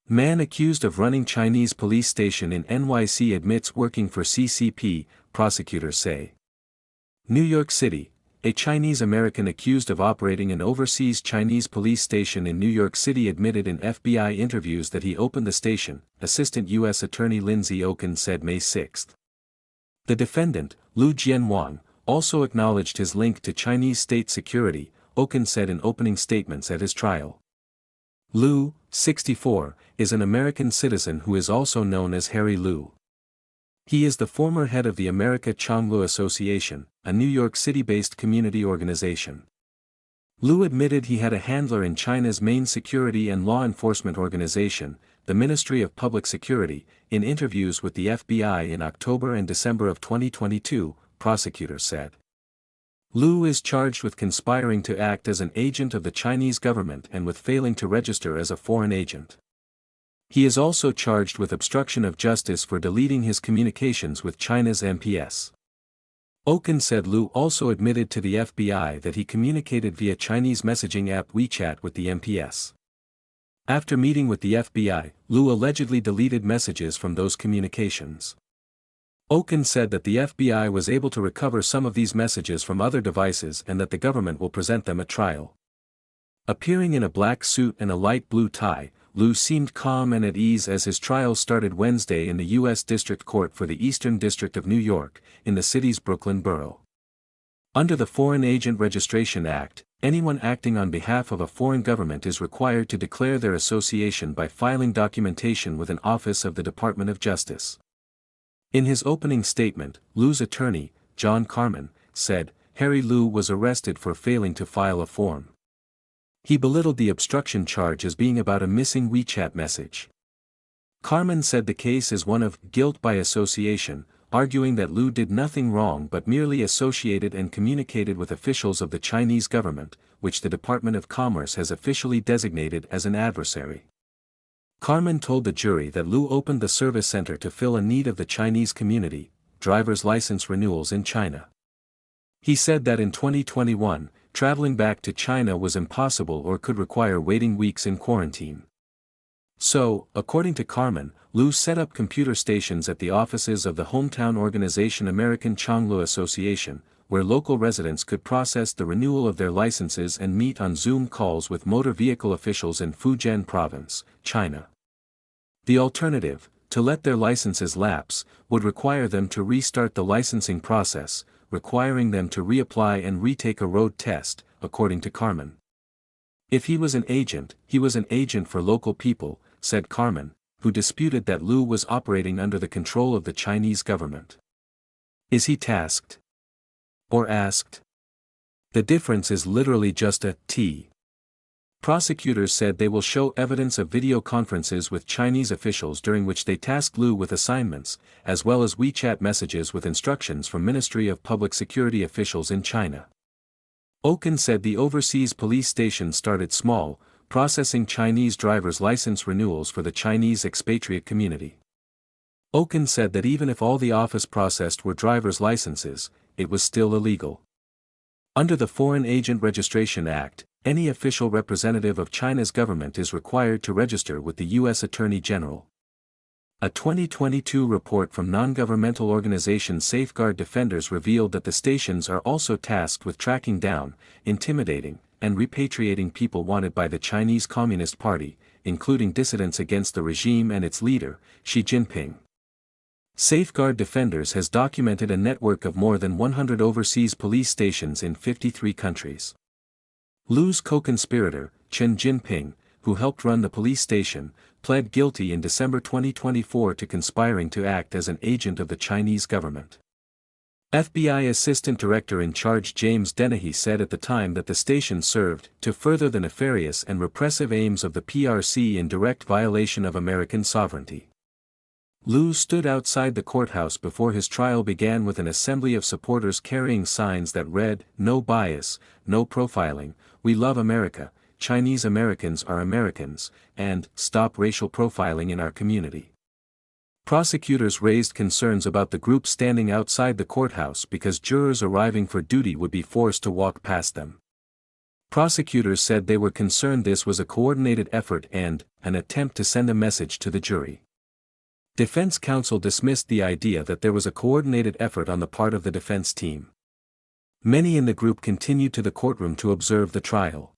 Man accused of running Chinese police station in NYC admits working for CCP, prosecutors say. New York City, a Chinese American accused of operating an overseas Chinese police station in New York City admitted in FBI interviews that he opened the station, Assistant U.S. Attorney Lindsay Oken said May 6. The defendant, Lu Jianwang, also acknowledged his link to Chinese state security, Oken said in opening statements at his trial. Lu, 64, is an American citizen who is also known as Harry Lu. He is the former head of the America Chonglu Association, a New York City-based community organization. Lu admitted he had a handler in China's main security and law enforcement organization, the Ministry of Public Security, in interviews with the FBI in October and December of 2022, prosecutors said. Lu is charged with conspiring to act as an agent of the Chinese government and with failing to register as a foreign agent. He is also charged with obstruction of justice for deleting his communications with China's MPS. Oken said Lu also admitted to the FBI that he communicated via Chinese messaging app WeChat with the MPS. After meeting with the FBI, Lu allegedly deleted messages from those communications. Oken said that the FBI was able to recover some of these messages from other devices and that the government will present them at trial. Appearing in a black suit and a light blue tie, Lu seemed calm and at ease as his trial started Wednesday in the U.S. District Court for the Eastern District of New York, in the city's Brooklyn borough. Under the Foreign Agent Registration Act, anyone acting on behalf of a foreign government is required to declare their association by filing documentation with an office of the Department of Justice. In his opening statement, Lu's attorney, John Carmen, said, Harry Lu was arrested for failing to file a form. He belittled the obstruction charge as being about a missing WeChat message. Carmen said the case is one of guilt by association, arguing that Lu did nothing wrong but merely associated and communicated with officials of the Chinese government, which the Department of Commerce has officially designated as an adversary. Carmen told the jury that Lu opened the service center to fill a need of the Chinese community, driver's license renewals in China. He said that in 2021, traveling back to China was impossible or could require waiting weeks in quarantine. So, according to Carmen, Lu set up computer stations at the offices of the hometown organization American Chonglu Association, where local residents could process the renewal of their licenses and meet on Zoom calls with motor vehicle officials in Fujian Province, China. The alternative, to let their licenses lapse, would require them to restart the licensing process, requiring them to reapply and retake a road test, according to Carmen. If he was an agent, he was an agent for local people, said Carmen, who disputed that Lu was operating under the control of the Chinese government. Is he tasked? Or asked? The difference is literally just a T. Prosecutors said they will show evidence of video conferences with Chinese officials during which they tasked Lu with assignments, as well as WeChat messages with instructions from Ministry of Public Security officials in China. Oken said the overseas police station started small, processing Chinese driver's license renewals for the Chinese expatriate community. Oken said that even if all the office processed were driver's licenses, it was still illegal. Under the Foreign Agent Registration Act, any official representative of China's government is required to register with the U.S. Attorney General. A 2022 report from non-governmental organization Safeguard Defenders revealed that the stations are also tasked with tracking down, intimidating, and repatriating people wanted by the Chinese Communist Party, including dissidents against the regime and its leader, Xi Jinping. Safeguard Defenders has documented a network of more than 100 overseas police stations in 53 countries. Lu's co-conspirator, Chen Jinping, who helped run the police station, pled guilty in December 2024 to conspiring to act as an agent of the Chinese government. FBI Assistant Director in Charge James Dennehy said at the time that the station served to further the nefarious and repressive aims of the PRC in direct violation of American sovereignty. Lu stood outside the courthouse before his trial began with an assembly of supporters carrying signs that read, "No bias, no profiling, we love America, Chinese Americans are Americans, and stop racial profiling in our community." Prosecutors raised concerns about the group standing outside the courthouse because jurors arriving for duty would be forced to walk past them. Prosecutors said they were concerned this was a coordinated effort and an attempt to send a message to the jury. Defense counsel dismissed the idea that there was a coordinated effort on the part of the defense team. Many in the group continued to the courtroom to observe the trial.